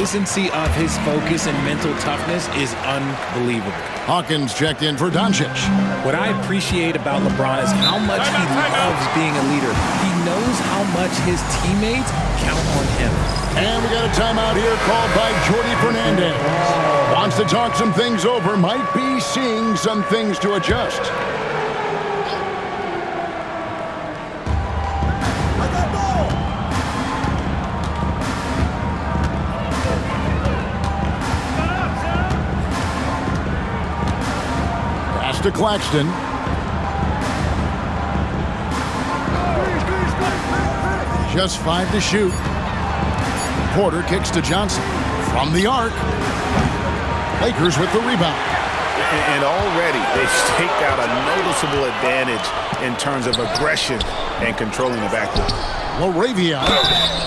Consistency of his focus and mental toughness is unbelievable. Hawkins checked in for Doncic. What I appreciate about LeBron is how much he loves being a leader. He knows how much his teammates count on him. And we got a timeout here called by Jordi Fernandez. Wants to talk some things over, might be seeing some things to adjust. To Claxton. Just 5 to shoot. Porter kicks to Johnson. From the arc. Lakers with the rebound. And already they've staked out a noticeable advantage in terms of aggression and controlling the backcourt. LaRavia,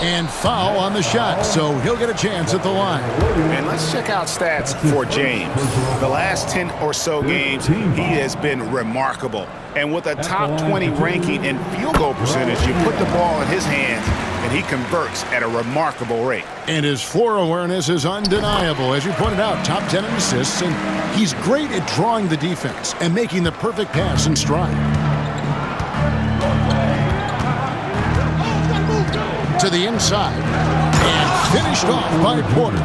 and foul on the shot, so he'll get a chance at the line. And let's check out stats for James. The last 10 or so games, he has been remarkable. And with a top 20 ranking in field goal percentage, you put the ball in his hands, and he converts at a remarkable rate. And his floor awareness is undeniable. As you pointed out, top 10 in assists, and he's great at drawing the defense and making the perfect pass in stride. To the inside, and finished off by Porter.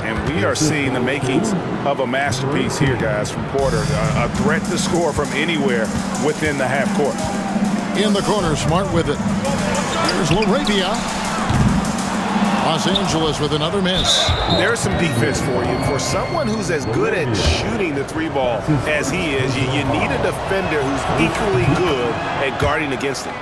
And we are seeing the makings of a masterpiece here, guys, from Porter. A threat to score from anywhere within the half court. In the corner, Smart with it. There's LaRavia. Los Angeles with another miss. There's some defense for you. For someone who's as good at shooting the three ball as he is, you need a defender who's equally good at guarding against him.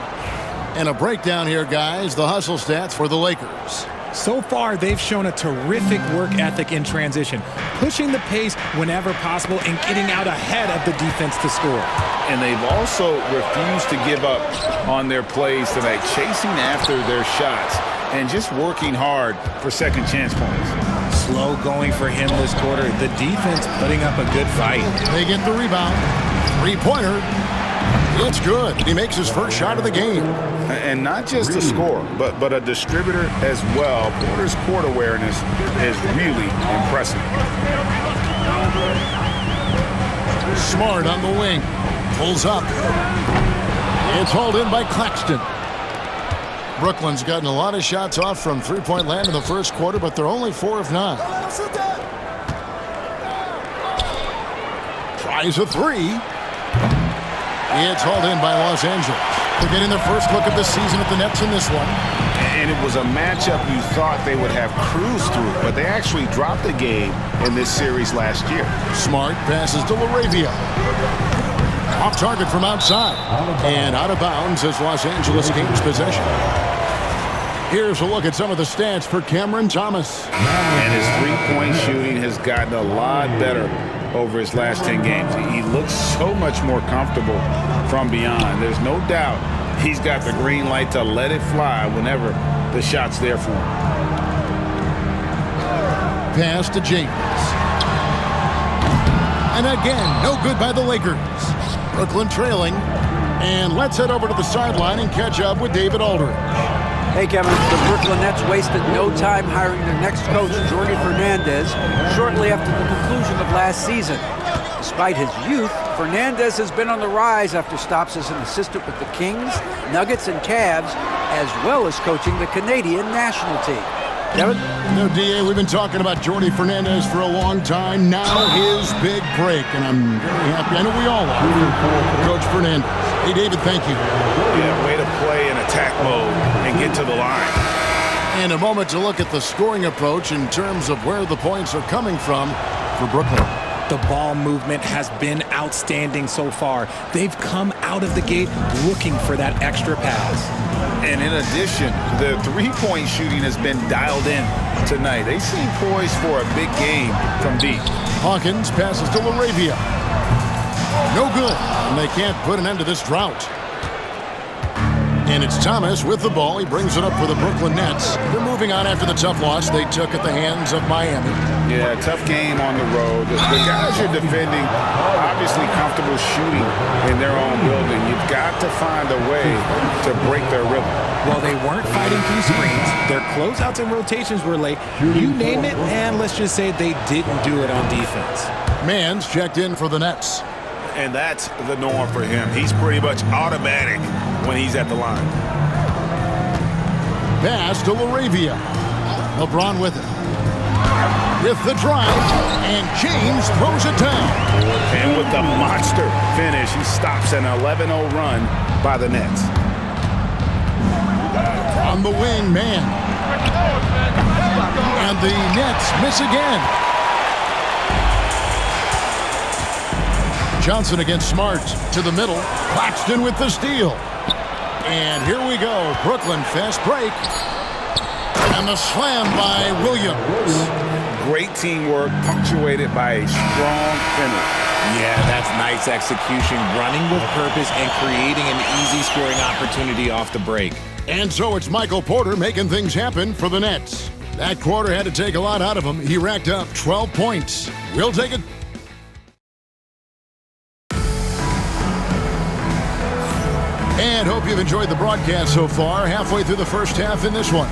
And a breakdown here, guys. The hustle stats for the Lakers. So far, they've shown a terrific work ethic in transition, pushing the pace whenever possible and getting out ahead of the defense to score. And they've also refused to give up on their plays tonight, chasing after their shots and just working hard for second chance points. Slow going for him this quarter. The defense putting up a good fight. They get the rebound. Three-pointer. It's good. He makes his first shot of the game. And not just a scorer, but a distributor as well. Porter's court awareness is really impressive. Smart on the wing. Pulls up. It's hauled in by Claxton. Brooklyn's gotten a lot of shots off from three-point land in the first quarter, but they're only 4 of 9. Tries a three. It's hauled in by Los Angeles. They're getting their first look at the season at the Nets in this one. And it was a matchup you thought they would have cruised through, but they actually dropped the game in this series last year. Smart passes to LaRavia. Off target from outside. And out of bounds as Los Angeles gains possession. Here's a look at some of the stats for Cameron Thomas. And his three-point shooting has gotten a lot better over his last 10 games. He looks so much more comfortable from beyond. There's no doubt he's got the green light to let it fly whenever the shot's there for him. Pass to James. And again, no good by the Lakers. Brooklyn trailing. And let's head over to the sideline and catch up with David Aldridge. Hey, Kevin, the Brooklyn Nets wasted no time hiring their next coach, Jordi Fernandez, shortly after the conclusion of last season. Despite his youth, Fernandez has been on the rise after stops as an assistant with the Kings, Nuggets, and Cavs, as well as coaching the Canadian national team. Kevin? No, D.A., we've been talking about Jordi Fernandez for a long time. Now his big break, and I'm very happy. I know we all are for Coach Fernandez. Hey, David, thank you. Yeah, way to play in attack mode and get to the line. And a moment to look at the scoring approach in terms of where the points are coming from for Brooklyn. The ball movement has been outstanding so far. They've come out of the gate looking for that extra pass. And in addition, the three-point shooting has been dialed in tonight. They seem poised for a big game from deep. Hawkins passes to LaRavia. No good, and they can't put an end to this drought. And it's Thomas with the ball. He brings it up for the Brooklyn Nets. They're moving on after the tough loss they took at the hands of Miami. Yeah, tough game on the road. The guys you're defending, obviously comfortable shooting in their own building. You've got to find a way to break their rhythm. Well, they weren't fighting through screens. Their closeouts and rotations were late. You name it, and let's just say they didn't do it on defense. Mann's checked in for the Nets. And that's the norm for him. He's pretty much automatic when he's at the line. Pass to LaRavia. LeBron with it. With the drive, and James throws it down. And with the monster finish, he stops an 11-0 run by the Nets. On the wing, Mann. And the Nets miss again. Johnson against Smart to the middle. Claxton with the steal. And here we go. Brooklyn fast break. And the slam by Williams. Great teamwork punctuated by a strong finish. Yeah, that's nice execution, running with purpose and creating an easy scoring opportunity off the break. And so it's Michael Porter making things happen for the Nets. That quarter had to take a lot out of him. He racked up 12 points. We'll take it. And hope you've enjoyed the broadcast so far. Halfway through the first half in this one.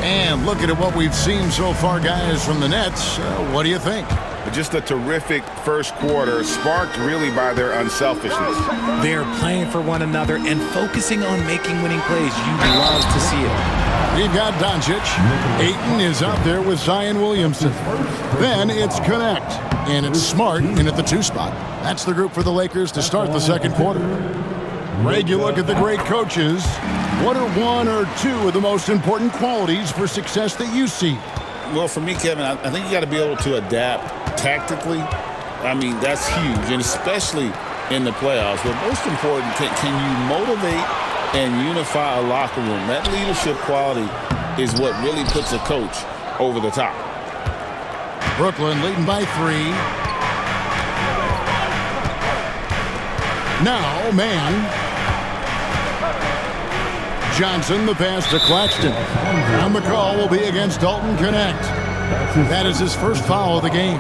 And looking at what we've seen so far, guys, from the Nets, what do you think? Just a terrific first quarter, sparked really by their unselfishness. They're playing for one another and focusing on making winning plays. You love to see it. We've got Doncic. Ayton is out there with Zion Williamson. Then it's Connect. And it's Smart in at the 2 spot. That's the group for the Lakers to start the second quarter. Greg, you look at the great coaches. What are 1 or 2 of the most important qualities for success that you see? Well, for me, Kevin, I think you got to be able to adapt tactically. I mean, that's huge, and especially in the playoffs. But most important, can you motivate and unify a locker room? That leadership quality is what really puts a coach over the top. Brooklyn leading by 3. Now, Mann. Johnson, the pass to Claxton. And the call will be against Dalton Connect. That is his first foul of the game.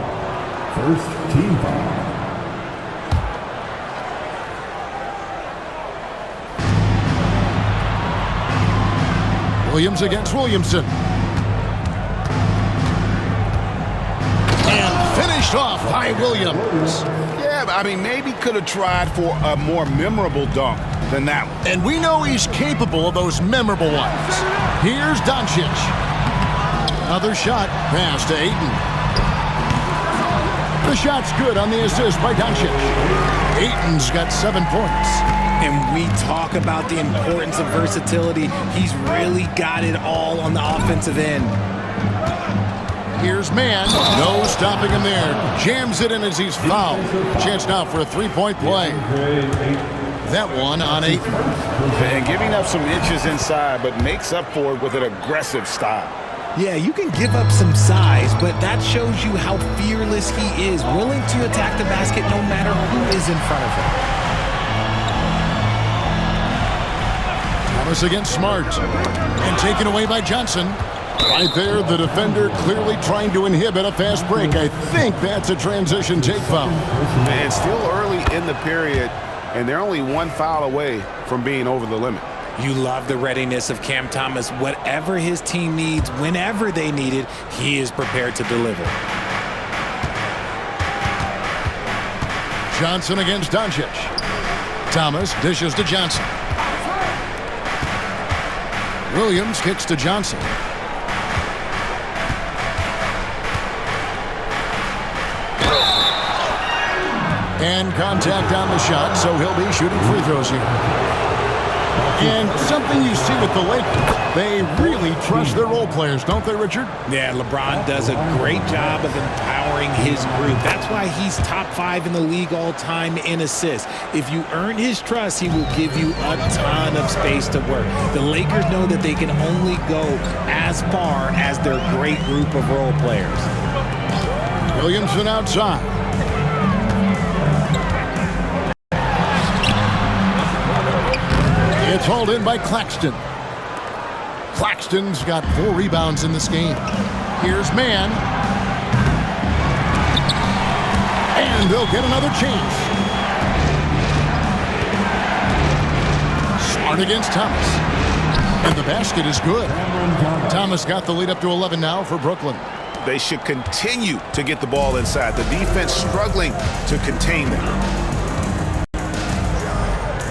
First team foul. Williams against Williamson. And finished off by Williams. Yeah, I mean, maybe could have tried for a more memorable dunk than that one. And we know he's capable of those memorable ones. Here's Doncic. Another shot. Pass to Ayton. The shot's good on the assist by Doncic. Ayton's got 7 points. And we talk about the importance of versatility. He's really got it all on the offensive end. Here's Mann. No stopping him there. Jams it in as he's fouled. Chance now for a 3-point play. That one on 8. And giving up some inches inside, but makes up for it with an aggressive style. Yeah, you can give up some size, but that shows you how fearless he is, willing to attack the basket no matter who is in front of him. Thomas against Smart. And taken away by Johnson. Right there, the defender clearly trying to inhibit a fast break. I think that's a transition take foul. And it's still early in the period, and they're only 1 foul away from being over the limit. You love the readiness of Cam Thomas. Whatever his team needs, whenever they need it, he is prepared to deliver. Johnson against Doncic. Thomas dishes to Johnson. Williams kicks to Johnson. And contact on the shot, so he'll be shooting free throws here. And something you see with the Lakers, they really trust their role players, don't they, Richard? Yeah, LeBron does a great job of empowering his group. That's why he's top 5 in the league all time in assists. If you earn his trust, he will give you a ton of space to work. The Lakers know that they can only go as far as their great group of role players. Williamson outside. It's hauled in by Claxton. Claxton's got 4 rebounds in this game. Here's Mann. And they'll get another chance. Smart against Thomas. And the basket is good. Thomas got the lead up to 11 now for Brooklyn. They should continue to get the ball inside. The defense struggling to contain them.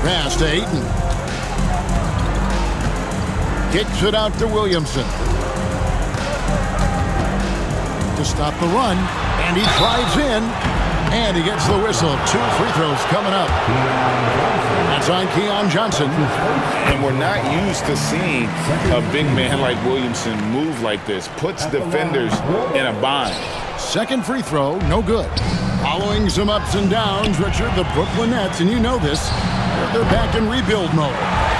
Pass to Ayton. Kicks it out to Williamson. To stop the run. And he drives in. And he gets the whistle. 2 free throws coming up. That's on Keon Johnson. And we're not used to seeing a big man like Williamson move like this. Puts defenders in a bind. Second free throw, no good. Following some ups and downs, Richard, the Brooklyn Nets, and you know this, they're back in rebuild mode.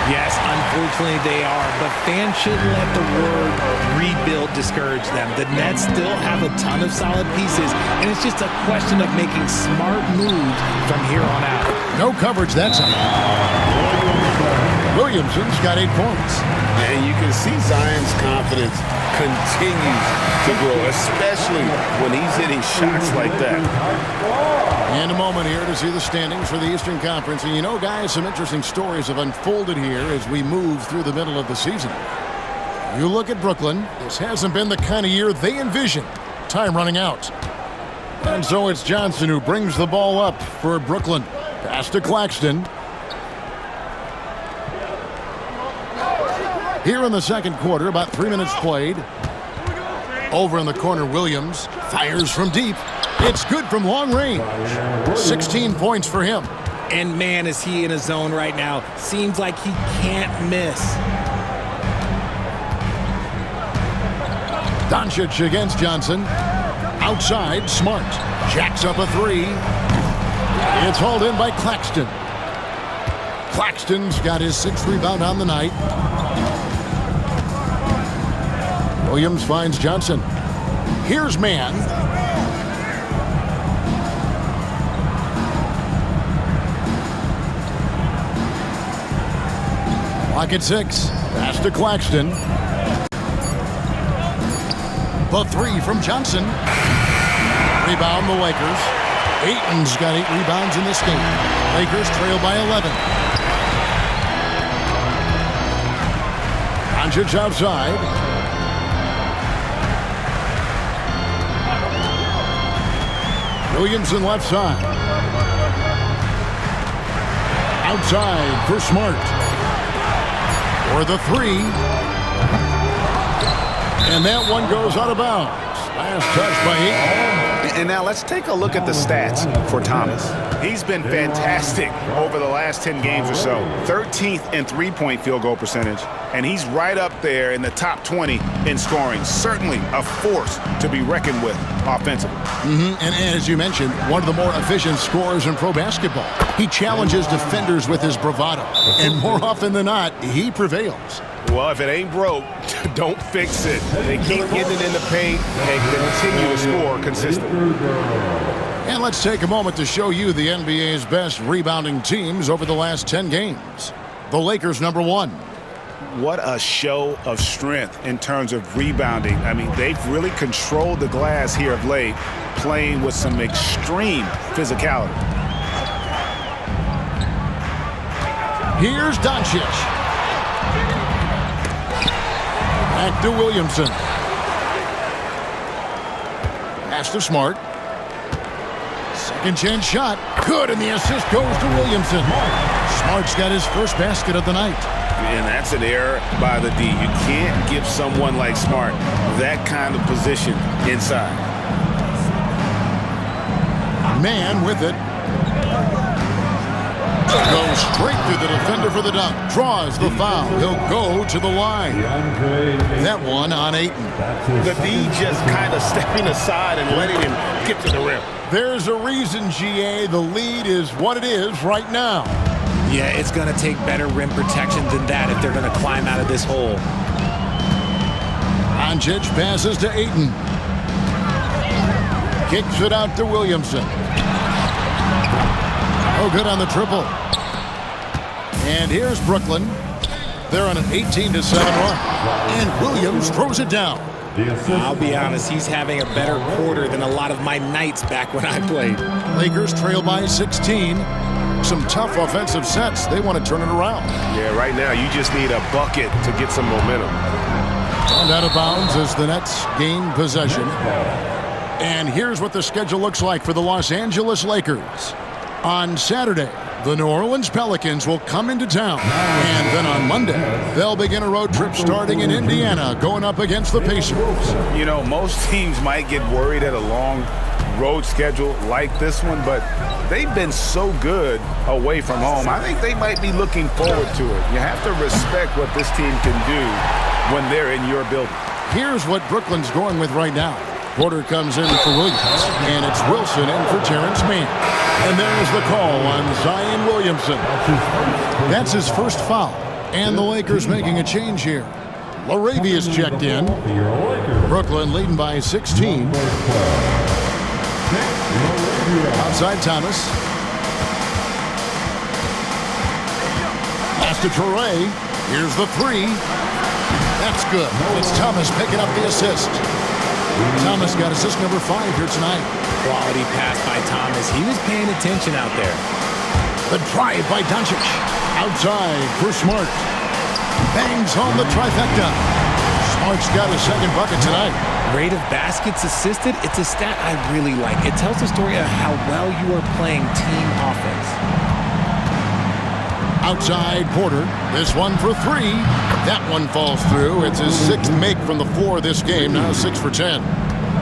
Yes, unfortunately they are, but fans shouldn't let the word rebuild discourage them. The Nets still have a ton of solid pieces, and it's just a question of making smart moves from here on out. No coverage that time. Williamson's got 8 points. And you can see Zion's confidence continues to grow, especially when he's hitting shots like that. And a moment here to see the standings for the Eastern Conference. And you know, guys, some interesting stories have unfolded here as we move through the middle of the season. You look at Brooklyn. This hasn't been the kind of year they envisioned. Time running out. And so it's Johnson who brings the ball up for Brooklyn. Pass to Claxton. Here in the second quarter, about 3 minutes played. Over in the corner, Williams fires from deep. It's good from long range. 16 points for him. And man, is he in a zone right now. Seems like he can't miss. Doncic against Johnson. Outside, Smart. Jacks up a 3. It's hauled in by Claxton. Claxton's got his 6th rebound on the night. Williams finds Johnson. Here's Mann. Clock at 6. Pass to Claxton. The 3 from Johnson. Rebound the Lakers. Ayton's got 8 rebounds in this game. Lakers trail by 11. Doncic outside. Williamson left side. Outside for Smart. For the 3. And that one goes out of bounds. Last touch by Ayton. And now let's take a look at the stats for Thomas. He's been fantastic over the last 10 games or so. 13th in three-point field goal percentage. And he's right up there in the top 20 in scoring. Certainly a force to be reckoned with offensively. And as you mentioned, one of the more efficient scorers in pro basketball. He challenges defenders with his bravado. And more often than not, he prevails. Well, if it ain't broke, don't fix it. They keep getting it in the paint and continue to score consistently. And let's take a moment to show you the NBA's best rebounding teams over the last 10 games. The Lakers, number 1. What a show of strength in terms of rebounding. I mean, they've really controlled the glass here of late, playing with some extreme physicality. Here's Doncic. Back to Williamson. Pass to Smart. Second chance shot. Good, and the assist goes to Williamson. Smart's got his first basket of the night. And that's an error by the D. You can't give someone like Smart that kind of position inside. Mann with it. Goes straight through the defender for the dunk. Draws the foul. He'll go to the line. That one on Ayton. The D just kind of stepping aside and letting him get to the rim. There's a reason, GA, the lead is what it is right now. Yeah, it's going to take better rim protection than that if they're going to climb out of this hole. Doncic passes to Ayton. Kicks it out to Williamson. Oh, good on the triple. And here's Brooklyn. They're on an 18-7 run. And Williams throws it down. I'll be honest, he's having a better quarter than a lot of my nights back when I played. Lakers trail by 16. Some tough offensive sets. They want to turn it around. Yeah, right now you just need a bucket to get some momentum. And out of bounds as the Nets gain possession. And here's what the schedule looks like for the Los Angeles Lakers. On Saturday, the New Orleans Pelicans will come into town. And then on Monday, they'll begin a road trip starting in Indiana, going up against the Pacers. You know, most teams might get worried at a long road schedule like this one, but they've been so good away from home. I think they might be looking forward to it. You have to respect what this team can do when they're in your building. Here's what Brooklyn's going with right now. Porter comes in for Williams, and it's Wilson in for Terrence Mann. And there's the call on Zion Williamson. That's his first foul. And the Lakers making a change here. Laravia's checked in. Brooklyn leading by 16. Outside Thomas. Pass to Toure. Here's the three. That's good. It's Thomas picking up the assist. Thomas got assist number 5 here tonight. Quality pass by Thomas. He was paying attention out there. The drive by Doncic. Outside for Smart. Bangs home the trifecta. Smart's got his second bucket tonight. Rate of baskets assisted, it's a stat I really like. It tells the story of how well you are playing team offense. Outside Porter. This one for 3. That one falls through. It's his 6th make from the floor this game. Now 6 for 10.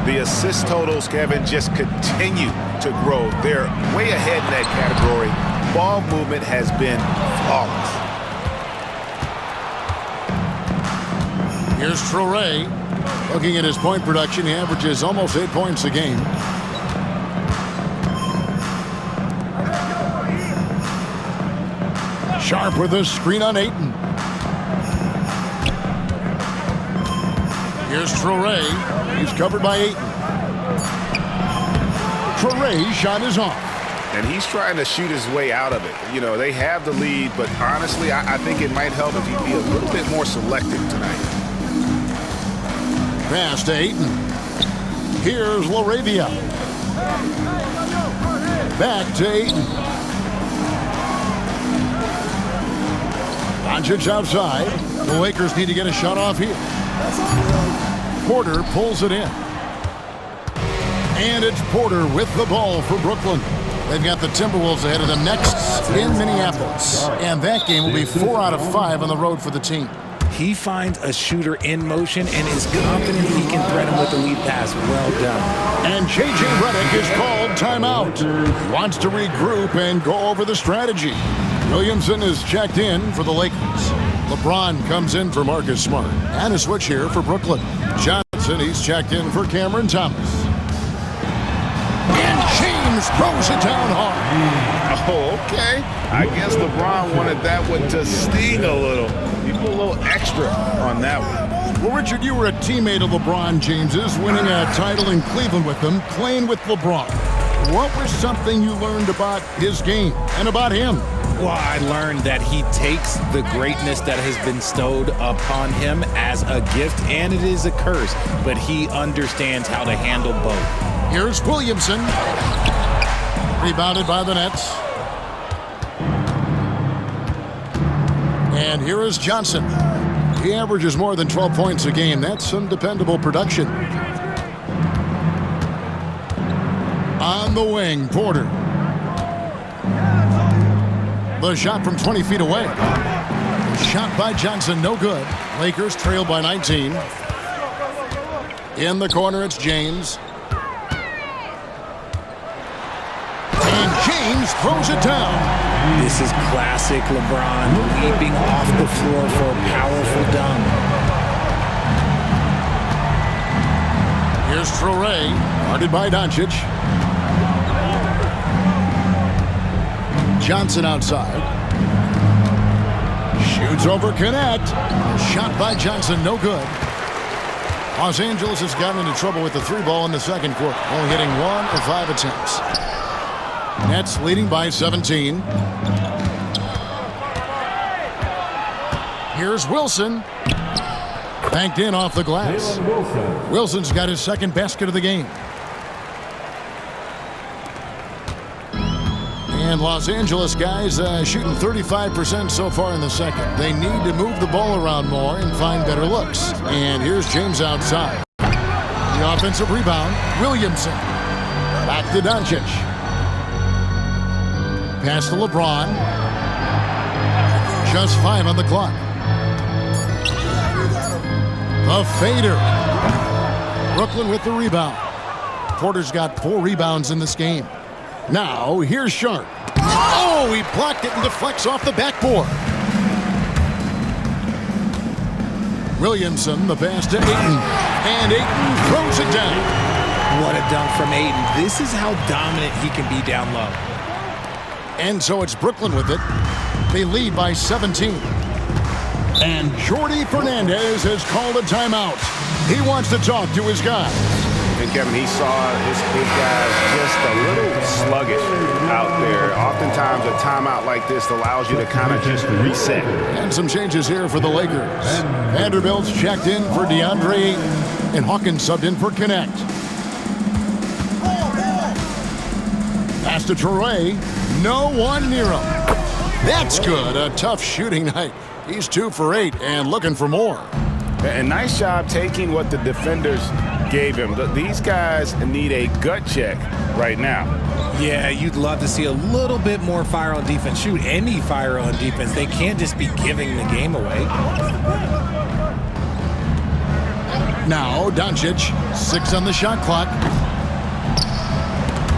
The assist totals, Kevin, just continue to grow. They're way ahead in that category. Ball movement has been flawless. Here's Toure. Looking at his point production, he averages almost 8 points a game. Sharp with a screen on Ayton. Here's Toure. He's covered by Ayton. Toure's shot is off. And he's trying to shoot his way out of it. You know, they have the lead, but honestly, I think it might help if he'd be a little bit more selective tonight. Pass to Ayton. Here's Laravia. Back to Ayton. Doncic outside. The Lakers need to get a shot off here. Porter pulls it in. And it's Porter with the ball for Brooklyn. They've got the Timberwolves ahead of them next in Minneapolis. And that game will be 4 out of 5 on the road for the team. He finds a shooter in motion and is confident he can thread him with the lead pass. Well done. And J.J. Redick is called timeout. He wants to regroup and go over the strategy. Williamson is checked in for the Lakers. LeBron comes in for Marcus Smart. And a switch here for Brooklyn. Johnson, he's checked in for Cameron Thomas. And James throws it down hard. Oh, okay. I guess LeBron wanted that one to sting a little. You put a little extra on that one. Well, Richard, you were a teammate of LeBron James's, winning a title in Cleveland with him, playing with LeBron. What was something you learned about his game and about him? Well, I learned that he takes the greatness that has been bestowed upon him as a gift, and it is a curse, but he understands how to handle both. Here's Williamson. Rebounded by the Nets. And here is Johnson. He averages more than 12 points a game. That's some dependable production. On the wing, Porter. The shot from 20 feet away. The shot by Johnson, no good. Lakers trail by 19. In the corner, it's James. And James throws it down. This is classic LeBron, leaping off the floor for a powerful dunk. Here's Toure, guarded by Doncic. Johnson outside. Shoots over Connect. Shot by Johnson, no good. Los Angeles has gotten into trouble with the 3 ball in the second quarter, only hitting 1 of 5 attempts. Nets leading by 17. Here's Wilson. Banked in off the glass. Wilson's got his second basket of the game. And Los Angeles guys shooting 35% so far in the second. They need to move the ball around more and find better looks. And here's James outside. The offensive rebound, Williamson. Back to Doncic. Pass to LeBron. Just 5 on the clock. The fader. Brooklyn with the rebound. Porter's got 4 rebounds in this game. Now, here's Sharp. Oh, he blocked it and deflects off the backboard. Williamson, the pass to Ayton. And Ayton throws it down. What a dunk from Ayton. This is how dominant he can be down low. And so it's Brooklyn with it. They lead by 17. And Jordi Fernandez has called a timeout. He wants to talk to his guys. And Kevin, he saw his guys just a little sluggish out there. Oftentimes, a timeout like this allows you to kind of just reset. And some changes here for the Lakers. Vanderbilt's checked in for DeAndre Ayton, and Hawkins subbed in for Connect. Pass to Traore. No one near him. That's good. A tough shooting night. He's 2 for 8 and looking for more. And nice job taking what the defenders gave him. These guys need a gut check right now. Yeah, you'd love to see a little bit more fire on defense. Shoot, any fire on defense. They can't just be giving the game away. Now, Doncic, 6 on the shot clock.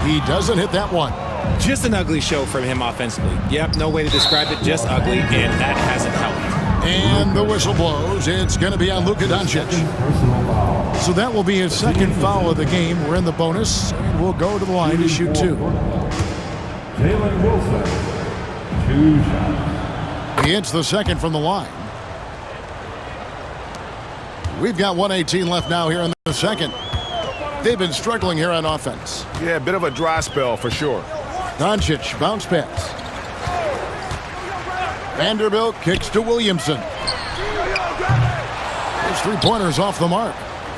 He doesn't hit that one. Just an ugly show from him offensively. Yep, no way to describe it, just ugly, and that hasn't helped. And the whistle blows. It's going to be on Luka Doncic. So that will be his second foul of the game. We're in the bonus, and we'll go to the line to shoot 2. Jalen Wilson, 2 shots. He hits the second from the line. We've got 1:18 left now here in the second. They've been struggling here on offense. Yeah, a bit of a dry spell for sure. Doncic, bounce pass. Vanderbilt kicks to Williamson. His 3-pointer's off the mark.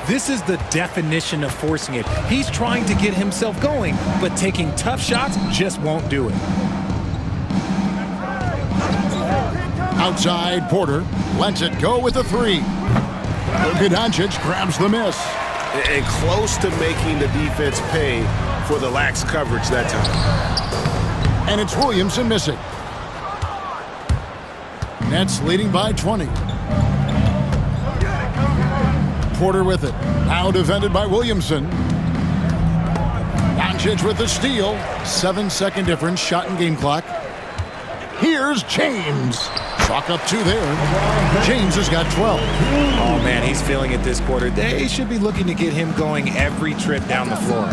This is the definition of forcing it. He's trying to get himself going, but taking tough shots just won't do it. Outside, Porter lets it go with the 3. Luka Doncic grabs the miss. And close to making the defense pay for the lax coverage that time. And it's Williamson missing. Nets leading by 20. Porter with it. Now defended by Williamson. Doncic with the steal. 7-second difference, shot and game clock. Here's James. Chalk up 2 there. James has got 12. Oh, man, he's feeling it this quarter. They should be looking to get him going every trip down the floor.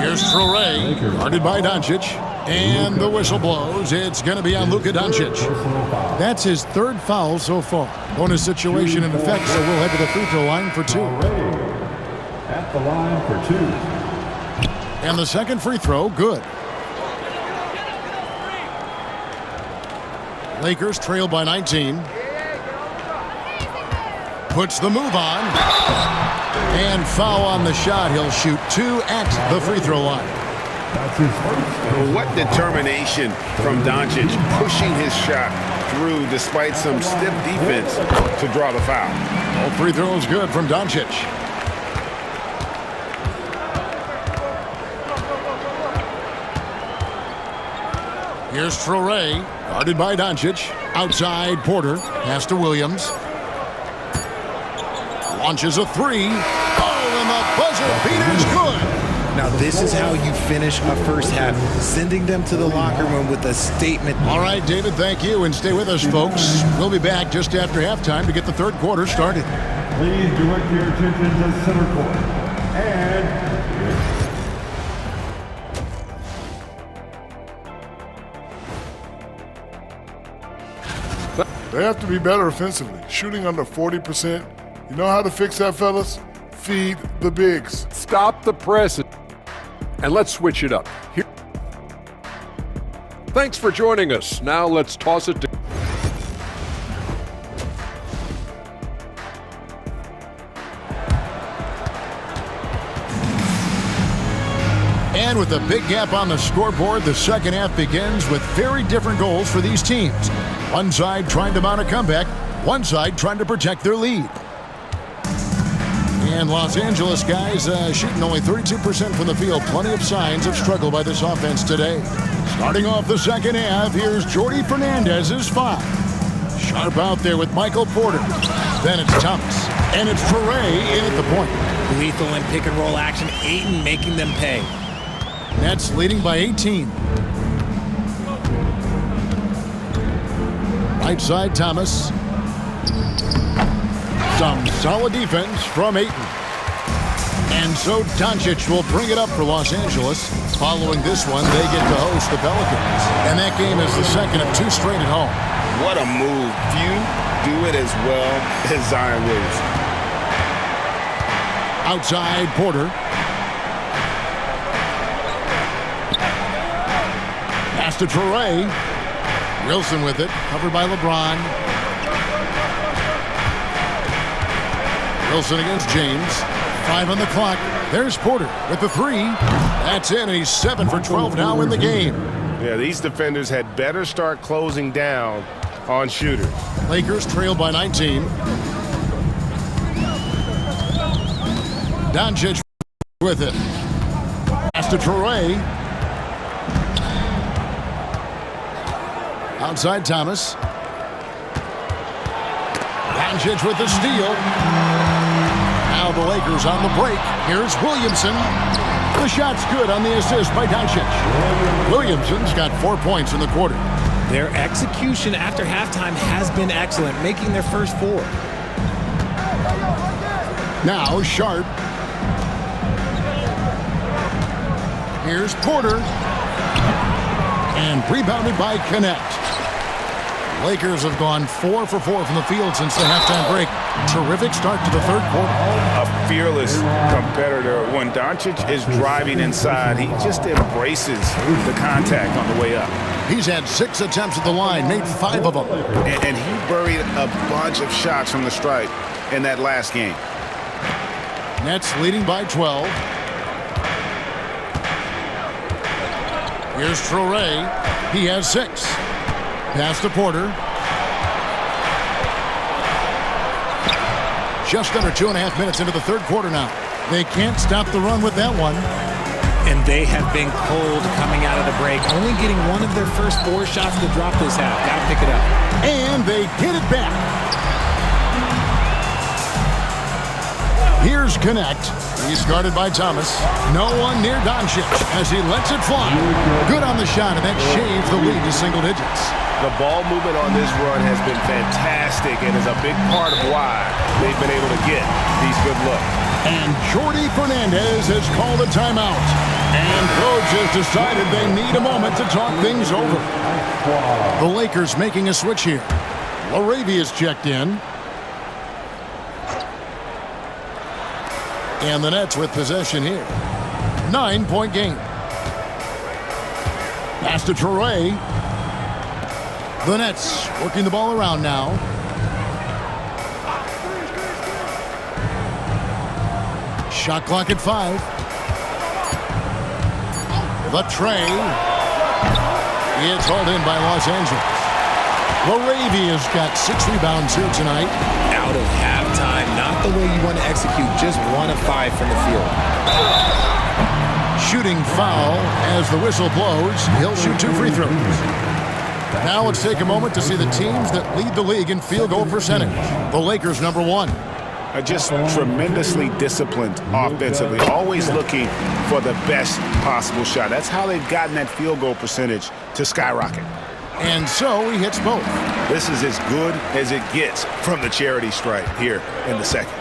Here's Traore, guarded by Doncic. And the whistle blows. It's going to be on Luka Doncic. That's his 3rd foul so far. Bonus situation in effect, so we'll head to the free throw line for 2. At the line for 2. And the second free throw, good. Lakers trail by 19. Puts the move on. And foul on the shot. He'll shoot 2 at the free throw line. That's his first. What determination from Doncic, pushing his shot through despite some stiff defense to draw the foul. All free throws good from Doncic. Here's Traore, guarded by Doncic. Outside, Porter. Pass to Williams. Launches a 3. Oh, and the buzzer beater's good. Now, this is how you finish a first half, sending them to the locker room with a statement. All right, David, thank you, and stay with us, folks. We'll be back just after halftime to get the 3rd quarter started. Please direct your attention to center court. And they have to be better offensively, shooting under 40%. You know how to fix that, fellas? Feed the bigs. Stop the press and let's switch it up. Here. Thanks for joining us. Now let's toss it to... And with a big gap on the scoreboard, the second half begins with very different goals for these teams. One side trying to mount a comeback, one side trying to protect their lead. And Los Angeles guys shooting only 32% from the field. Plenty of signs of struggle by this offense today. Starting off the second half, here's Jordi Fernandez's 5. Sharp out there with Michael Porter. Then it's Thomas. And it's Toure in at the point. Lethal in pick and roll action. Ayton making them pay. Nets leading by 18. Right side, Thomas. Some solid defense from Ayton. And so Doncic will bring it up for Los Angeles. Following this one, they get to host the Pelicans. And that game is the second of 2 straight at home. What a move. Few do it as well as Zion Williams. Outside, Porter. Pass to Toure. Wilson with it, covered by LeBron. Wilson against James. 5 on the clock. There's Porter with the 3. That's in, and he's 7 for 12 now in the game. Yeah, these defenders had better start closing down on shooters. Lakers trail by 19. Doncic with it. Pass to Toure. Outside Thomas. Doncic with the steal. Now the Lakers on the break. Here's Williamson. The shot's good on the assist by Doncic. Williamson's got 4 points in the quarter. Their execution after halftime has been excellent, making their first 4. Now Sharp. Here's Porter. And rebounded by Connect. Lakers have gone 4 for 4 from the field since the halftime break. Terrific start to the third quarter. A fearless competitor. When Doncic is driving inside, he just embraces the contact on the way up. He's had 6 attempts at the line, made 5 of them. And he buried a bunch of shots from the stripe in that last game. Nets leading by 12. Here's Toure. He has 6. Pass to Porter. Just under 2.5 minutes into the third quarter now. They can't stop the run with that one. And they have been cold coming out of the break. Only getting one of their first 4 shots to drop this half. Gotta pick it up. And they get it back. Here's Connect. He's guarded by Thomas. No one near Doncic as he lets it fly. Good on the shot, and that shaves the lead to single digits. The ball movement on this run has been fantastic and is a big part of why they've been able to get these good looks. And Jordi Fernandez has called a timeout. And coach has decided they need a moment to talk things over. The Lakers making a switch here. Laravia's checked in. And the Nets with possession here. 9-point game. Pass to Toure. The Nets working the ball around now. Shot clock at 5. The tray. It's hauled in by Los Angeles. Laravia's got 6 rebounds here tonight. Out of halftime, not the way you want to execute, just 1 of 5 from the field. Shooting foul as the whistle blows. He'll shoot 2 free throws. Now let's take a moment to see the teams that lead the league in field goal percentage. The Lakers, number 1. Just tremendously disciplined offensively, always looking for the best possible shot. That's how they've gotten that field goal percentage to skyrocket. And so he hits both. This is as good as it gets from the charity stripe here in the second.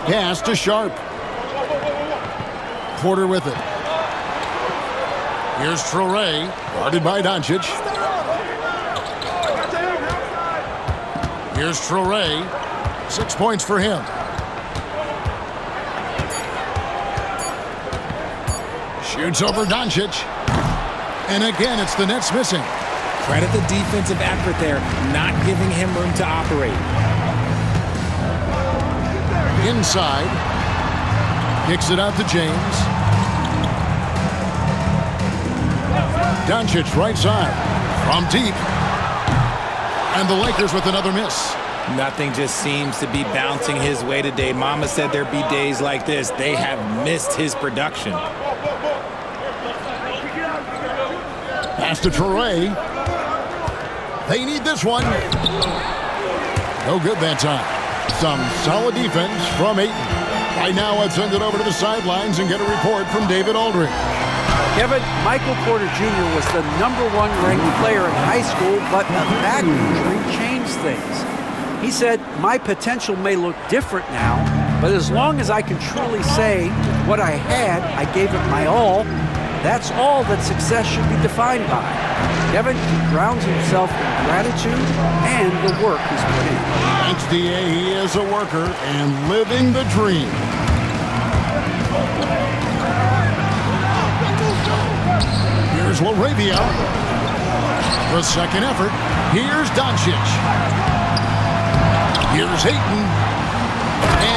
Pass to Sharp. Porter with it. Here's Toure, guarded by Doncic. Here's Toure. 6 points for him. Shoots over Doncic. And again, it's the Nets missing. Credit the defensive effort there, not giving him room to operate. Inside. Kicks it out to James. Doncic right side. From deep. And the Lakers with another miss. Nothing just seems to be bouncing his way today. Mama said there'd be days like this. They have missed his production. Pass to Torrey. They need this one. No good that time. Some solid defense from Ayton. Right now, let's send it over to the sidelines and get a report from David Aldridge. Kevin, Michael Porter Jr. was the #1 ranked player in high school, but a back injury changed things. He said, "My potential may look different now, but as long as I can truly say what I had, I gave it my all, that's all that success should be defined by." Kevin, he drowns himself in gratitude and the work he's put in. Thanks, D.A. He is a worker and living the dream. Here's Laravia. The second effort. Here's Doncic. Here's Ayton.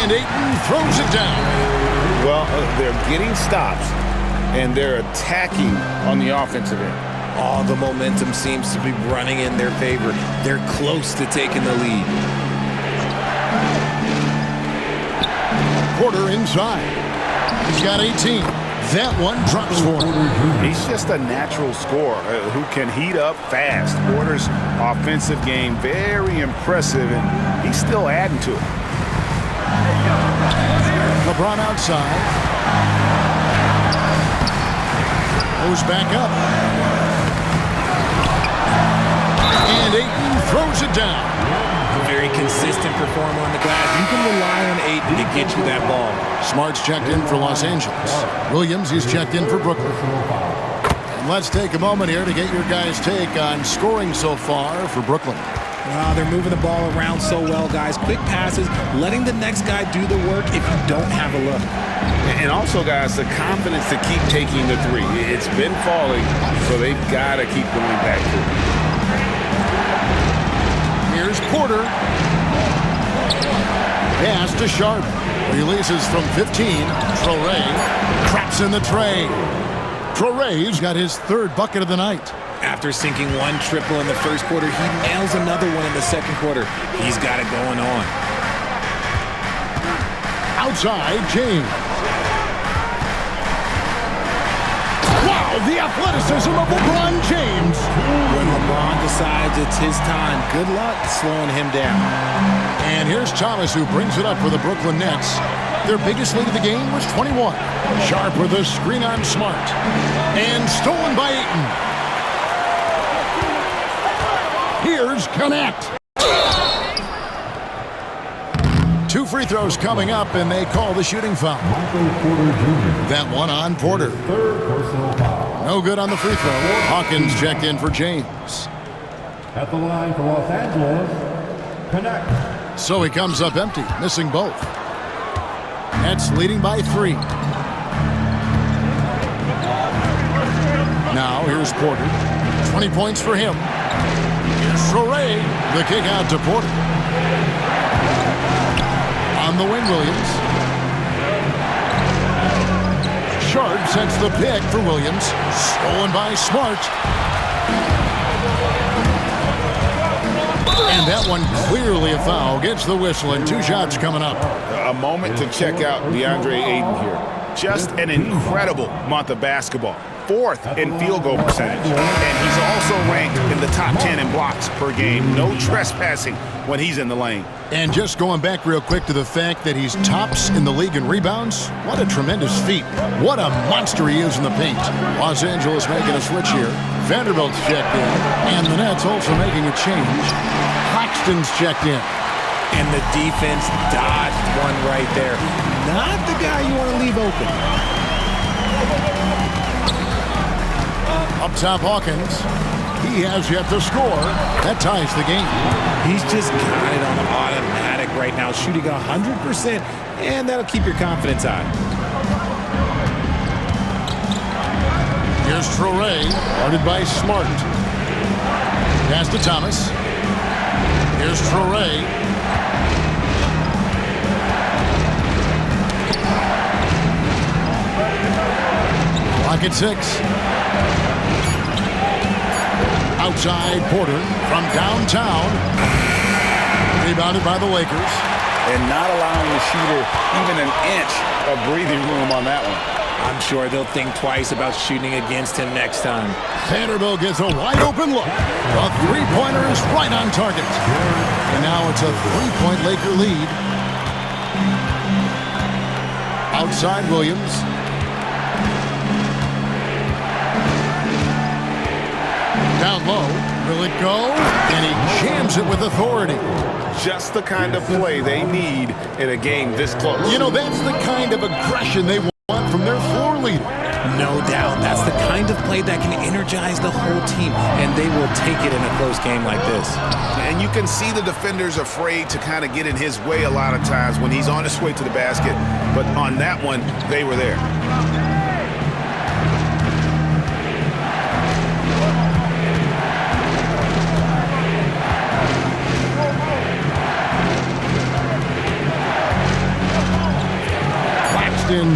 And Ayton throws it down. Well, they're getting stops, and they're attacking on the offensive end. All the momentum seems to be running in their favor. They're close to taking the lead. Porter inside. He's got 18. That one drops for him. He's just a natural scorer who can heat up fast. Porter's offensive game very impressive, and he's still adding to it. LeBron outside. Goes back up. And Ayton throws it down. A very consistent performer on the glass. You can rely on Ayton to get you that ball. Smart's checked in for Los Angeles. Williams, he's checked in for Brooklyn. And let's take a moment here to get your guys' take on scoring so far for Brooklyn. They're moving the ball around so well, guys. Quick passes, letting the next guy do the work if you don't have a look. And also, guys, the confidence to keep taking the three. It's been falling, so they've got to keep going back to it. Here's Porter. Pass to Sharp. Releases from 15. Torrey craps in the tray. Torrey's got his third bucket of the night. After sinking one triple in the first quarter, he nails another one in the second quarter. He's got it going on. Outside, James. Wow, the athleticism of LeBron James. When LeBron decides it's his time, good luck slowing him down. And here's Thomas, who brings it up for the Brooklyn Nets. Their biggest lead of the game was 21. Sharp with a screen on Smart. And stolen by Ayton. Here's Connect. 2 free throws coming up, and they call the shooting foul. That one on Porter. No good on the free throw. Hawkins checked in for James. At the line for Los Angeles, Connect. So he comes up empty, missing both. Nets leading by 3. Now here's Porter. 20 points for him. Here's Torrey. The kick out to Porter. On the wing, Williams. Sharp sets the pick for Williams. Stolen by Smart. And that one clearly a foul. Gets the whistle, and 2 shots coming up. A moment to check out DeAndre Ayton here. Just an incredible month of basketball. 4th in field goal percentage. And he's also ranked in the top 10 in blocks per game. No trespassing when he's in the lane. And just going back real quick to the fact that he's tops in the league in rebounds, what a tremendous feat. What a monster he is in the paint. Los Angeles making a switch here. Vanderbilt's checked in. And the Nets also making a change. Claxton's checked in. And the defense dodged one right there. Not the guy you want to leave open. Up top, Hawkins. He has yet to score. That ties the game. He's just got it on automatic right now, shooting 100%, and that'll keep your confidence high. Here's Traore, guarded by Smart. Pass to Thomas. Here's Traore. Clock at 6. Outside Porter from downtown. Rebounded by the Lakers. And not allowing the shooter even an inch of breathing room on that one. I'm sure they'll think twice about shooting against him next time. Vanderbilt gets a wide open look. The three-pointer is right on target. And now it's a 3-point Laker lead. Outside Williams. Down low. Will it go? And he jams it with authority. Just the kind of play they need in a game this close. You know, that's the kind of aggression they want from their floor leader. No doubt. That's the kind of play that can energize the whole team, and they will take it in a close game like this. And you can see the defenders afraid to kind of get in his way a lot of times when he's on his way to the basket. But on that one, they were there.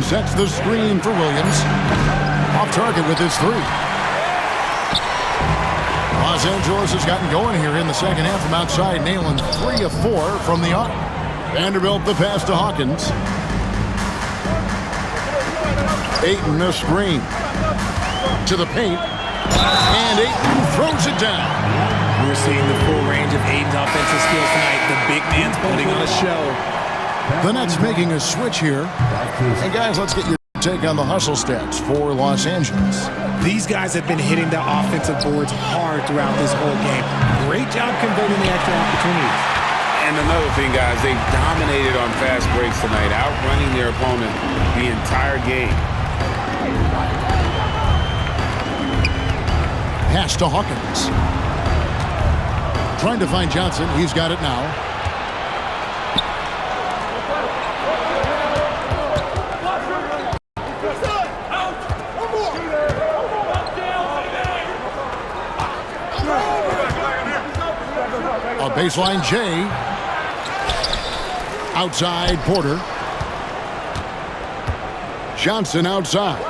Sets the screen for Williams. Off target with his 3. Los Angeles has gotten going here in the second half from outside, nailing 3 of 4 from the arc. Vanderbilt the pass to Hawkins. Ayton the screen. To the paint. And Ayton throws it down. We're seeing the full range of Ayton's offensive skills tonight. The big man's putting on a show. The Nets making a switch here. And guys, let's get your take on the hustle stats for Los Angeles. These guys have been hitting the offensive boards hard throughout this whole game. Great job converting the extra opportunities. And another thing, guys, they dominated on fast breaks tonight, outrunning their opponent the entire game. Pass to Hawkins. Trying to find Johnson. He's got it now. Baseline Jay. Outside Porter. Johnson outside.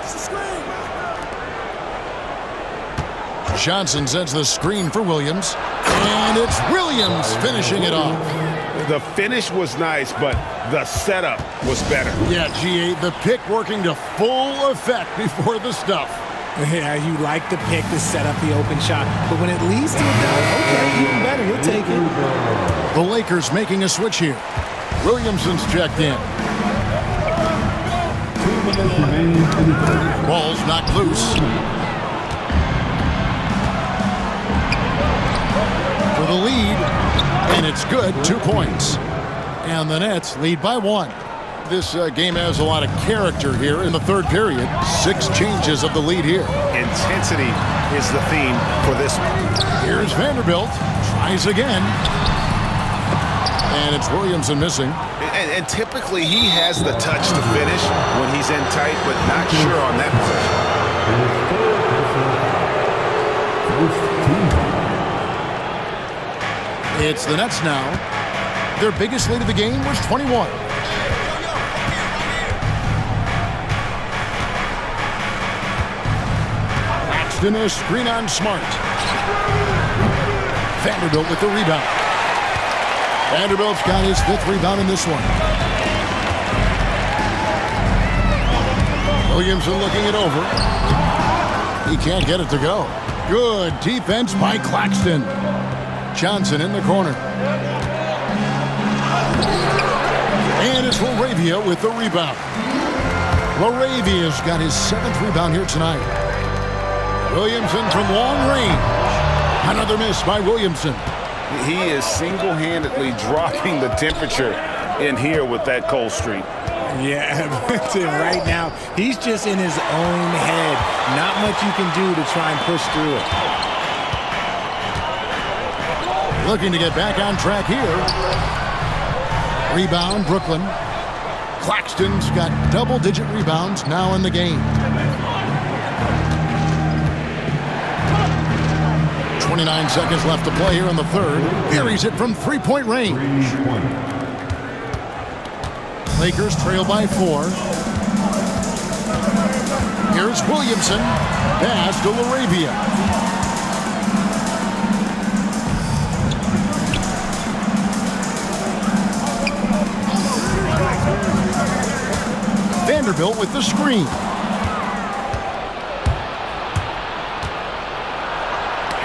Johnson sets the screen for Williams. And it's Williams finishing it off. The finish was nice, but the setup was better. Yeah, G8, the pick working to full effect before the stuff. Yeah, you like the pick to set up the open shot, but when it leads to it, okay, even better, you'll take it. The Lakers making a switch here. Williamson's checked in. 2 minutes remaining in the third. Ball's knocked loose. For the lead, and it's good, 2 points. And the Nets lead by 1. This game has a lot of character here in the third period. 6 changes of the lead here. Intensity is the theme for this one. Here's Vanderbilt. Tries again. And it's Williamson missing. And typically he has the touch to finish when he's in tight, but not sure on that possession. It's the Nets now. Their biggest lead of the game was 21. In a screen on Smart. Vanderbilt with the rebound. Vanderbilt's got his 5th rebound in this one. Williamson looking it over. He can't get it to go. Good defense by Claxton. Johnson in the corner. And it's LaRavia with the rebound. LaRavia's got his 7th rebound here tonight. Williamson from long range. Another miss by Williamson. He is single-handedly dropping the temperature in here with that cold streak. Yeah, right now, he's just in his own head. Not much you can do to try and push through it. Looking to get back on track here. Rebound, Brooklyn. Claxton's got double-digit rebounds now in the game. 29 seconds left to play here in the third. Buries it from three-point range. Lakers trail by 4. Here's Williamson. Pass to LaRavia. Vanderbilt with the screen.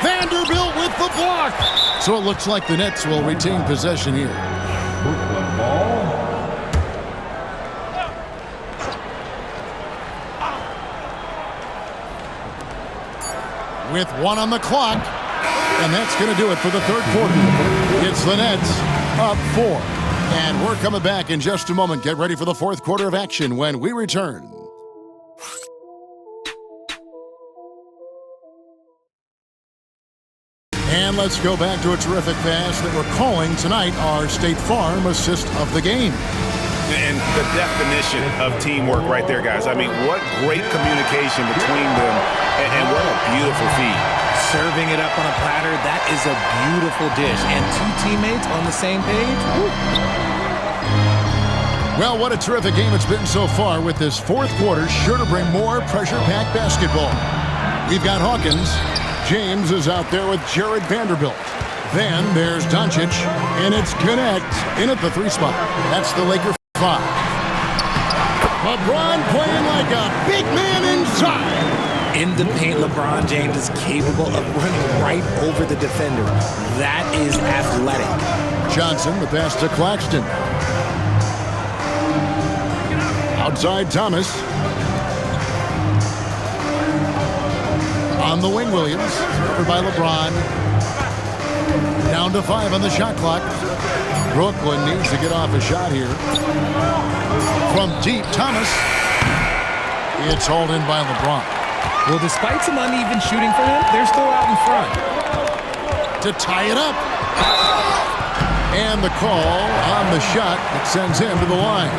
Vanderbilt with the block. So it looks like the Nets will retain possession here. Brooklyn ball. With 1 on the clock. And that's going to do it for the third quarter. It's the Nets up 4. And we're coming back in just a moment. Get ready for the fourth quarter of action when we return. And let's go back to a terrific pass that we're calling tonight our State Farm assist of the game. And the definition of teamwork right there, guys. I mean, what great communication between them, and what a beautiful feed. Serving it up on a platter, that is a beautiful dish. And 2 teammates on the same page. Woo. Well, what a terrific game it's been so far, with this fourth quarter sure to bring more pressure-packed basketball. We've got Hawkins. James is out there with Jared Vanderbilt. Then there's Doncic, and it's Connect in at the 3 spot. That's the Laker 5. LeBron playing like a big man inside. In the paint, LeBron James is capable of running right over the defender. That is athletic. Johnson, the pass to Claxton. Outside Thomas. On the wing, Williams. Covered by LeBron. Down to 5 on the shot clock. Brooklyn needs to get off a shot here. From deep, Thomas. It's hauled in by LeBron. Well, despite some uneven shooting for him, they're still out in front. To tie it up. And the call on the shot that sends him to the line.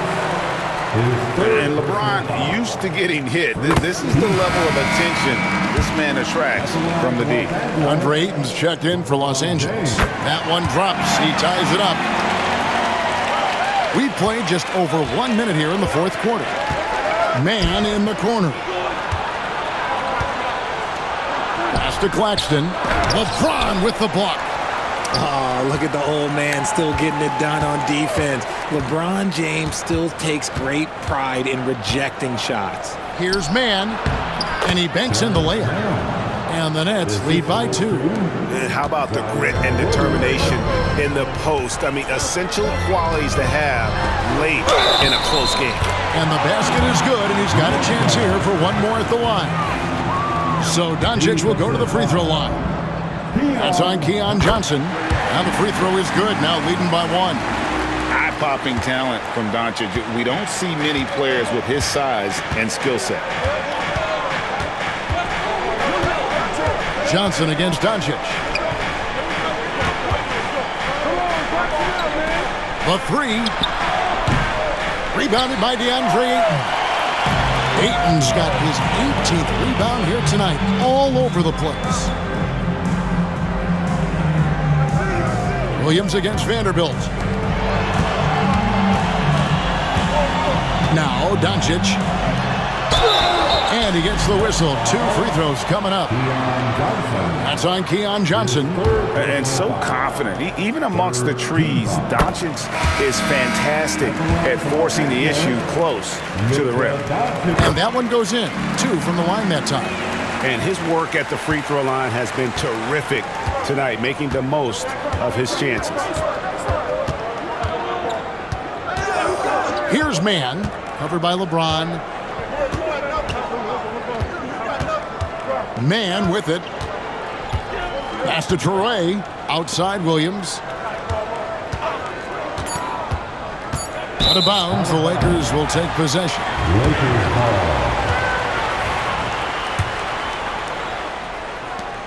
And LeBron used to getting hit. This is the level of attention this man attracts from the D. Andre Ayton's checked in for Los Angeles. That one drops. He ties it up. We played just over 1 minute here in the fourth quarter. Man in the corner. Pass to Claxton. LeBron with the block. Oh, look at the old man still getting it done on defense. LeBron James still takes great pride in rejecting shots. Here's Man, and he banks in the layup. And the Nets lead by 2. And how about the grit and determination in the post? I mean, essential qualities to have late in a close game. And the basket is good, and he's got a chance here for one more at the line. So Doncic will go to the free throw line. That's on Keon Johnson. Now the free throw is good, now leading by 1. Eye-popping talent from Doncic. We don't see many players with his size and skill set. Johnson against Doncic. The 3. Rebounded by DeAndre Ayton. Ayton's got his 18th rebound here tonight, all over the place. Williams against Vanderbilt. Now Doncic. And he gets the whistle. 2 free throws coming up. That's on Keon Johnson. And so confident. Even amongst the trees, Doncic is fantastic at forcing the issue close to the rim. And that one goes in. 2 from the line that time. And his work at the free throw line has been terrific tonight, making the most of his chances. Here's Man, covered by LeBron. Man with it. Pass to Troy. Outside Williams. Out of bounds, the Lakers will take possession.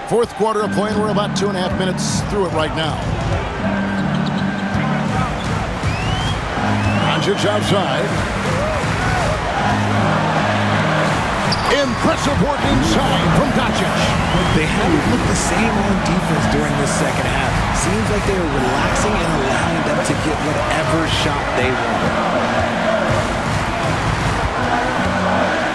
Fourth quarter of play, and we're about 2.5 minutes through it right now. Doncic outside. Impressive work inside from Doncic. They haven't looked the same on defense during this second half. Seems like they are relaxing and allowing them to get whatever shot they want.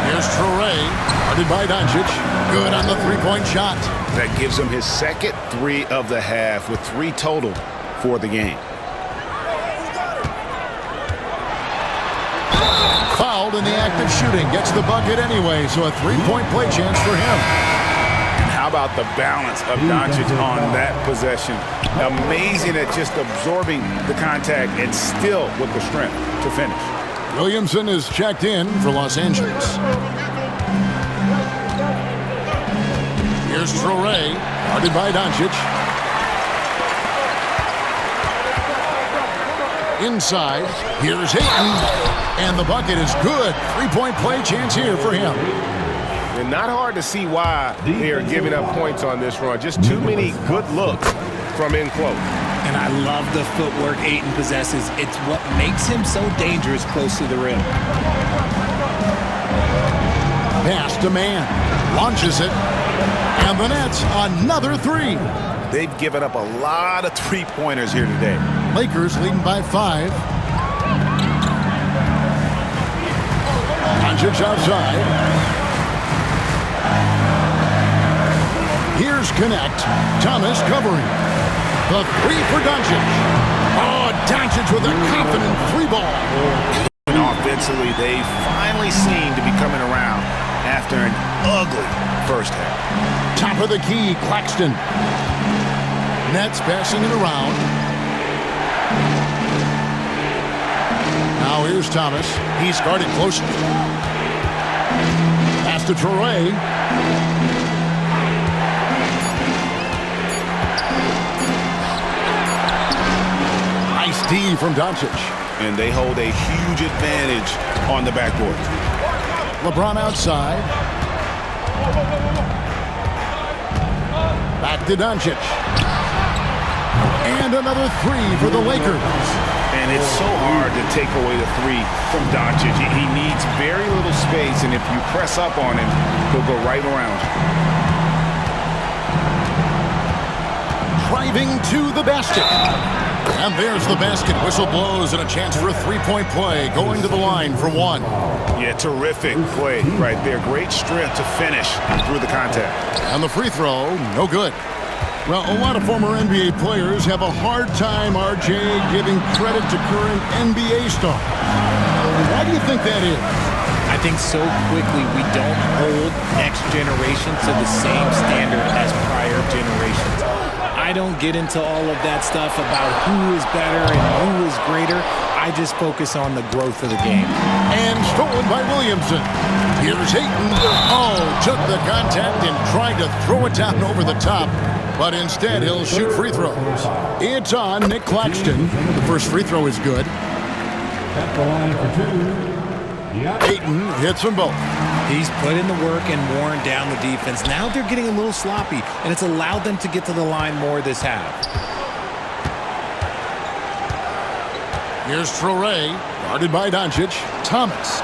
Here's Traore, guarded by Doncic. Good on the three-point shot. That gives him his second 3 of the half with 3 total for the game. Fouled in the act of shooting. Gets the bucket anyway, so a three-point play chance for him. And how about the balance of Doncic on that possession? Amazing at just absorbing the contact and still with the strength to finish. Williamson is checked in for Los Angeles. Here's Traore, guarded by Doncic. Inside, here's Ayton. And the bucket is good. Three-point play chance here for him. And not hard to see why they are giving up points on this run. Just too many good looks from in close. And I love the footwork Ayton possesses. It's what makes him so dangerous close to the rim. Pass to man. Launches it. And the Nets, another 3. They've given up a lot of three-pointers here today. Lakers leading by 5. Doncic outside. Here's Connect. Thomas covering. The 3 for Doncic. Oh, Doncic with a confident 3-ball. And offensively, they finally seem to be coming around after an ugly first half. Top of the key, Claxton. Nets passing it around. Now here's Thomas. He's guarded closely. Pass to Traore. Nice D from Doncic. And they hold a huge advantage on the backboard. LeBron outside. Back to Doncic. And another 3 for the Lakers. And it's so hard to take away the 3 from Doncic. He needs very little space, and if you press up on him, he'll go right around you. Driving to the basket. And there's the basket. Whistle blows and a chance for a 3-point play. Going to the line for 1. Yeah, terrific play right there. Great strength to finish through the contact. And the free throw, no good. Well, a lot of former NBA players have a hard time, RJ, giving credit to current NBA stars. Why do you think that is? I think so quickly we don't hold next generation to the same standard as prior generations. I don't get into all of that stuff about who is better and who is greater. I just focus on the growth of the game. And stolen by Williamson. Here's Ayton. Oh, took the contact and tried to throw it down over the top. But instead, he'll shoot free throws. It's on Nick Claxton. The first free throw is good. At the line for 2. Ayton hits them both. He's put in the work and worn down the defense. Now they're getting a little sloppy, and it's allowed them to get to the line more this half. Here's Traore, guarded by Doncic. Thomas.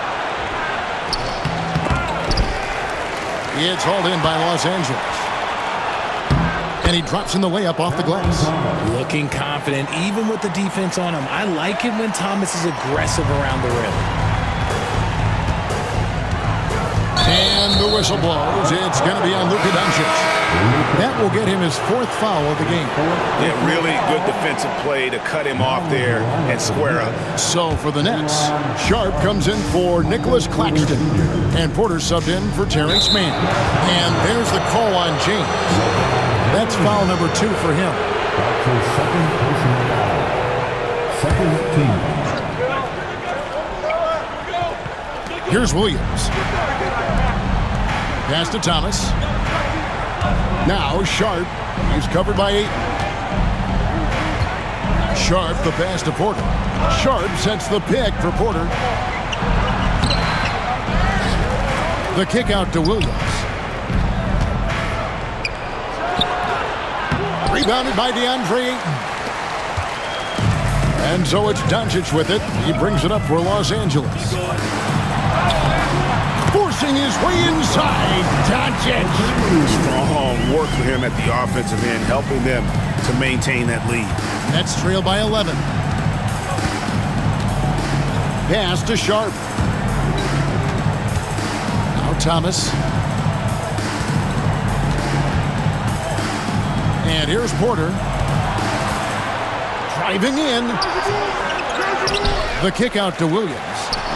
It's hauled in by Los Angeles. And he drops in the layup off the glass. Looking confident, even with the defense on him. I like it when Thomas is aggressive around the rim. And the whistle blows. It's going to be on Luka Doncic. That will get him his 4th foul of the game. Yeah, really good defensive play to cut him off there and square up. So for the Nets, Sharp comes in for Nicholas Claxton. And Porter subbed in for Terrence Mann. And there's the call on James. That's foul number 2 for him. Second team. Here's Williams. Pass to Thomas. Now Sharp. He's covered by 8. Sharp the pass to Porter. Sharp sets the pick for Porter. The kick out to Williams. Rebounded by DeAndre Ayton. And so it's Doncic with it. He brings it up for Los Angeles. forcing his way inside. Doncic. Strong work for him at the offensive end, helping them to maintain that lead. Nets trail by 11. Pass to Sharp. Now Thomas. And here's Porter. Driving in. The kick out to Williams.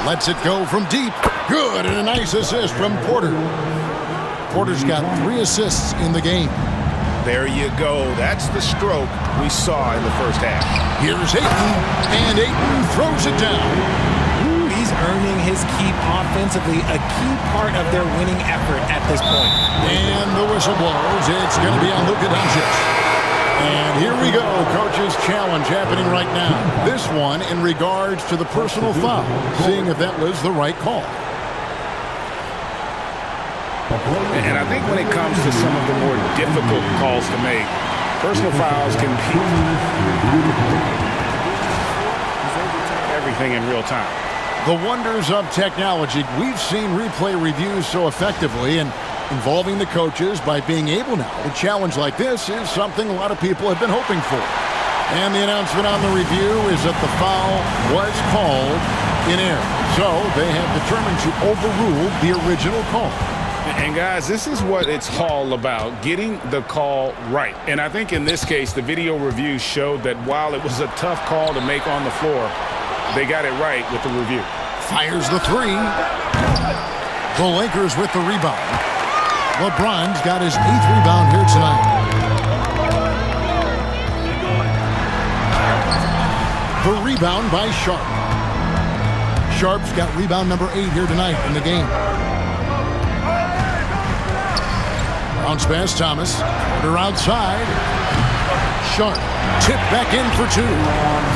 Lets it go from deep. Good, and a nice assist from Porter. Porter's got 3 assists in the game. There you go. That's the stroke we saw in the first half. Here's Ayton, and Ayton throws it down. He's earning his keep offensively, a key part of their winning effort at this point. And the whistle blows. It's going to be on Luka Doncic. And here we go, coach's challenge happening right now. This one in regards to the personal foul, seeing if that was the right call. And I think when it comes to some of the more difficult calls to make, personal fouls can be everything in real time. The wonders of technology. We've seen replay reviews so effectively, and involving the coaches by being able now to challenge like this is something a lot of people have been hoping for. And the announcement on the review is that the foul was called in error. So they have determined to overrule the original call. And guys, this is what it's all about, getting the call right. And I think in this case, the video review showed that while it was a tough call to make on the floor, they got it right with the review. Fires the 3. The Lakers with the rebound. LeBron's got his 8th rebound here tonight. The rebound by Sharp. Sharp's got rebound number 8 here tonight in the game. Bounce pass, Thomas. They're outside. Sharp. Tip back in for 2.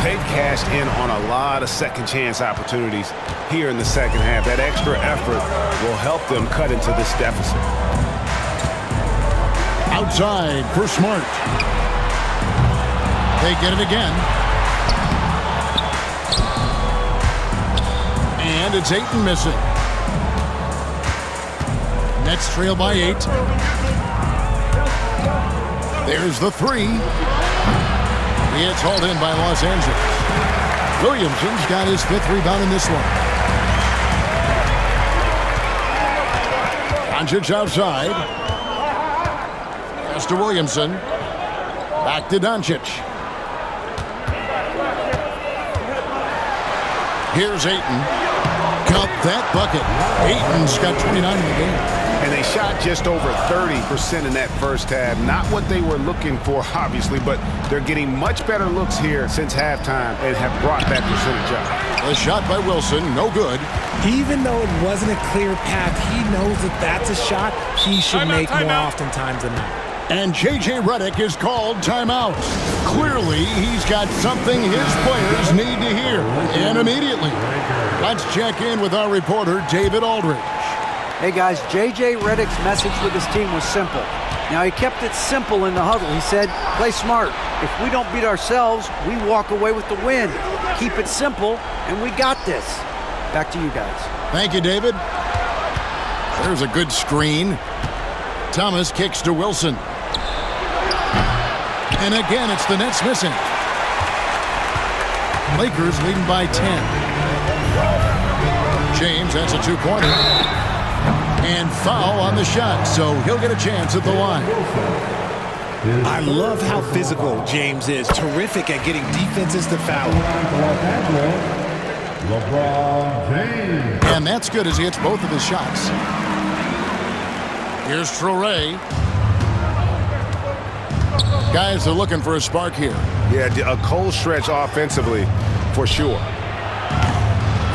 They've cashed in on a lot of second chance opportunities here in the second half. That extra effort will help them cut into this deficit. Outside for Smart. They get it again. And it's Ayton missing. Nets trail by 8. There's the 3. It's hauled in by Los Angeles. Williamson's got his 5th rebound in this one. Doncic outside. Pass to Williamson. Back to Doncic. Here's Ayton. Count that bucket. Ayton's got 29 in the game. And they shot just over 30% in that first half. Not what they were looking for, obviously, but they're getting much better looks here since halftime and have brought that percentage up. A shot by Wilson, no good. Even though it wasn't a clear path, he knows that that's a shot he should make more oftentimes than not. And J.J. Redick is called timeout. Clearly, he's got something his players need to hear, and immediately. Let's check in with our reporter, David Aldridge. Hey guys, J.J. Redick's message with his team was simple. Now he kept it simple in the huddle. He said, play smart. If we don't beat ourselves, we walk away with the win. Keep it simple, and we got this. Back to you guys. Thank you, David. There's a good screen. Thomas kicks to Wilson. And again, it's the Nets missing. Lakers leading by 10. James, that's a 2-pointer. And foul on the shot, so he'll get a chance at the line. I love how physical James is. Terrific at getting defenses to foul. LeBron James. And that's good as he hits both of his shots. Here's Traoré. Guys are looking for a spark here. Yeah, a cold stretch offensively for sure.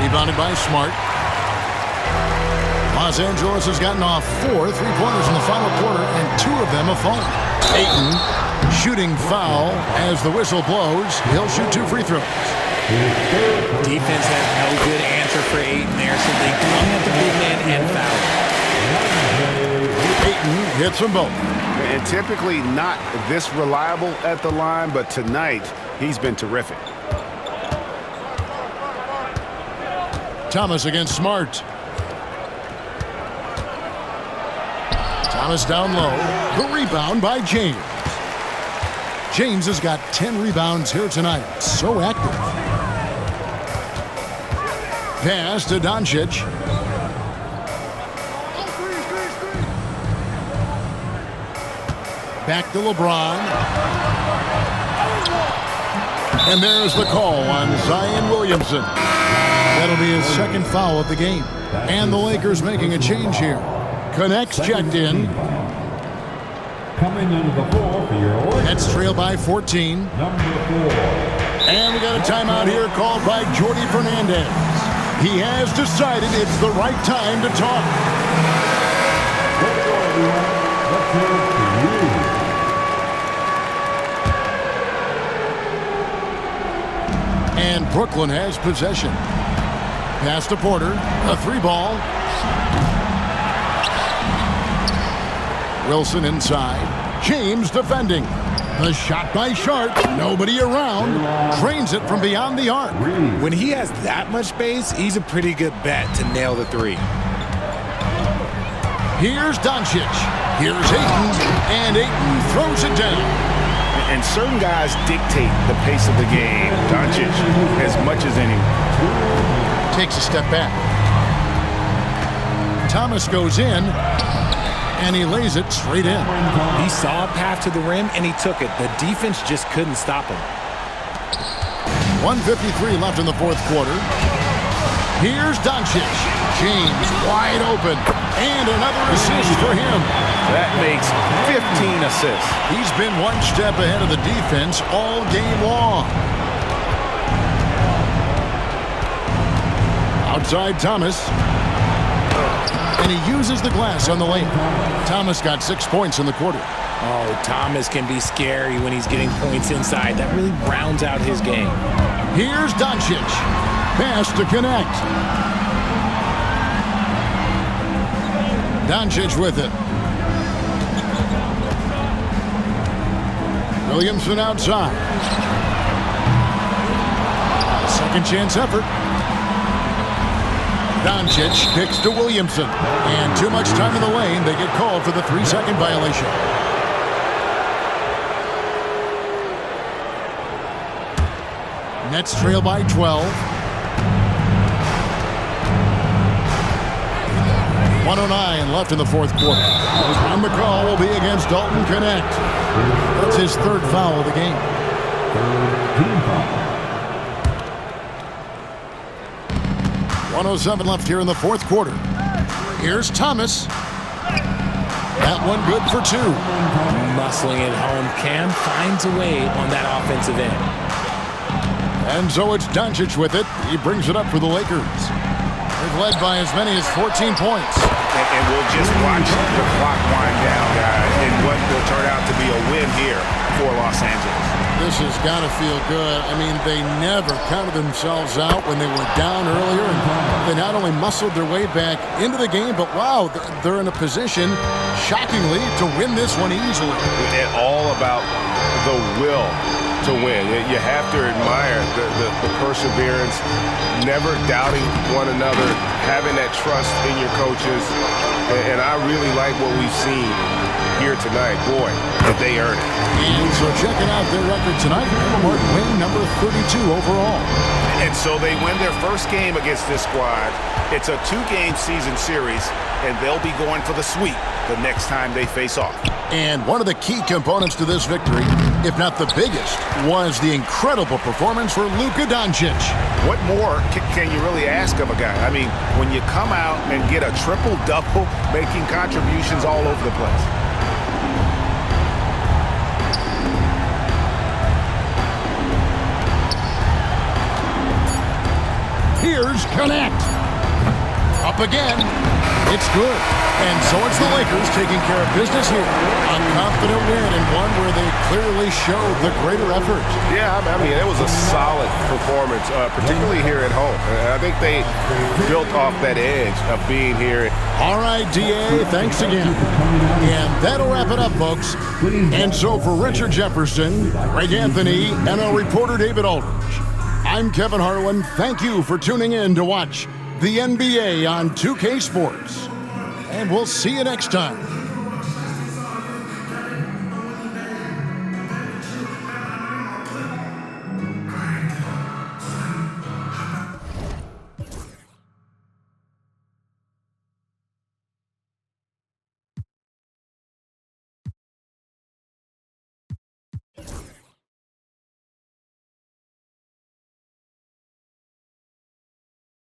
Rebounded by Smart. Los Angeles has gotten off 4 3-pointers in the final quarter, and 2 of them have fallen. Ayton shooting foul as the whistle blows. He'll shoot 2 free throws. Defense has no good answer for Ayton there, so they come at the big man and foul. Ayton hits them both. And typically not this reliable at the line, but tonight he's been terrific. Thomas against Smart. Thomas down low. The rebound by James. James has got 10 rebounds here tonight. So active. Pass to Doncic. Back to LeBron. And there's the call on Zion Williamson. That'll be his second foul of the game. And the Lakers making a change here. Connects checked in. Coming into the floor for your Nets trail by 14. number 4. And we got a timeout here called by Jordi Fernandez. He has decided it's the right time to talk. Let's go, everyone. Let's hear it for you. And Brooklyn has possession. Pass to Porter. A 3-ball. Wilson inside. James defending. The shot by Sharp. Nobody around. Drains it from beyond the arc. When he has that much space, he's a pretty good bet to nail the three. Here's Doncic. Here's Ayton. And Ayton throws it down. And certain guys dictate the pace of the game. Doncic as much as anyone. Takes a step back. Thomas goes in. And he lays it straight in. He saw a path to the rim, and he took it. The defense just couldn't stop him. 1:53 left in the fourth quarter. Here's Doncic. James wide open. And another assist for him. That makes 15 assists. He's been one step ahead of the defense all game long. Outside Thomas. And he uses the glass on the lane. Thomas got 6 points in the quarter. Oh, Thomas can be scary when he's getting points inside. That really rounds out his game. Here's Doncic. Pass to connect. Doncic with it. Williamson outside. Second chance effort. Doncic kicks to Williamson. And too much time in the lane. They get called for the 3-second violation. Nets trail by 12. 1:09 left in the fourth quarter. And the call will be against Dalton Connect. That's his third foul of the game. Team foul. 1:07 left here in the fourth quarter. Here's Thomas. That one good for 2. Muscling it home. Cam finds a way on that offensive end. And so it's Doncic with it. He brings it up for the Lakers. They've led by as many as 14 points. And we'll just watch the clock wind down, guys, in what will turn out to be a win here for Los Angeles. This has got to feel good. I mean, they never counted themselves out when they were down earlier. And they not only muscled their way back into the game, but wow, they're in a position, shockingly, to win this one easily. And all about the will to win. You have to admire the perseverance, never doubting one another, having that trust in your coaches. And I really like what we've seen here tonight. Boy, did they earn it. And so checking out their record tonight, win number 32 overall. And so they win their first game against this squad. It's a 2-game season series, and they'll be going for the sweep the next time they face off. And one of the key components to this victory, if not the biggest, was the incredible performance for Luka Doncic. What more can you really ask of a guy? I mean, when you come out and get a triple-double, making contributions all over the place. Here's Connect. Up again. It's good. And so it's the Lakers taking care of business here. A confident win and one where they clearly showed the greater effort. Yeah, I mean, it was a solid performance, particularly here at home. I think they built off that edge of being here. All right, DA, thanks again. And that'll wrap it up, folks. And so for Richard Jefferson, Greg Anthony, and our reporter David Aldridge, I'm Kevin Harlan. Thank you for tuning in to watch the NBA on 2K Sports. And we'll see you next time.